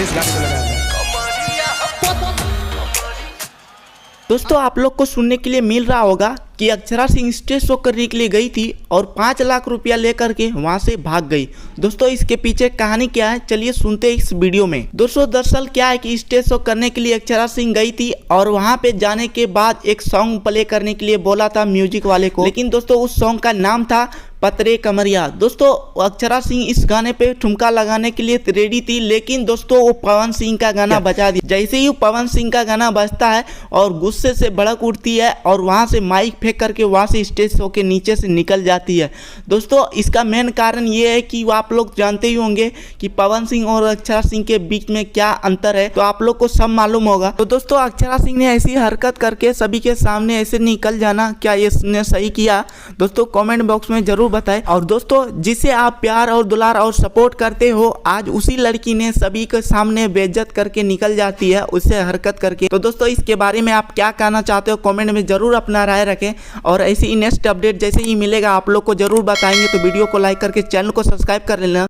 मैंने इस गाने को लगाया था। दोस्तों आप लोग को सुनने के लिए मिल रहा होगा कि अक्षरा सिंह स्टेज शो करने के लिए गई थी और 5 लाख रुपया लेकर के वहां से भाग गई। दोस्तों इसके पीछे कहानी क्या है, चलिए सुनते हैं इस वीडियो में। दोस्तों दरअसल क्या है कि स्टेज शो करने के लिए अक्षरा सिंह गई थी और वहां पे जाने के बाद एक सॉन्ग प्ले करने के लिए बोला था म्यूजिक वाले को, लेकिन दोस्तों उस सॉन्ग का नाम था पतरे कमरिया। दोस्तों अक्षरा सिंह इस गाने पे ठुमका लगाने के लिए रेडी थी, लेकिन दोस्तों वो पवन सिंह का गाना बजा दिया। जैसे ही पवन सिंह का गाना बजता है और गुस्से से भड़क उठती है और वहां से माइक फेंक करके वहां से स्टेज शो के नीचे से निकल जाती है। दोस्तों इसका मेन कारण ये है कि आप लोग जानते ही होंगे कि पवन सिंह और अक्षरा सिंह के बीच में क्या अंतर है, तो आप लोग को सब मालूम होगा। तो दोस्तों अक्षरा सिंह ने ऐसी हरकत करके सभी के सामने ऐसे निकल जाना, क्या इसने सही किया? दोस्तों कमेंट बॉक्स में जरूर बताएं। और दोस्तों जिसे आप प्यार और दुलार और सपोर्ट करते हो, आज उसी लड़की ने सभी के सामने बेइज्जत करके निकल जाती है उससे हरकत करके। तो दोस्तों इसके बारे में आप क्या कहना चाहते हो कमेंट में जरूर अपना राय रखें, और ऐसी नेक्स्ट अपडेट जैसे ही मिलेगा आप लोग को जरूर बताएंगे। तो वीडियो को लाइक करके चैनल को सब्सक्राइब कर लेना।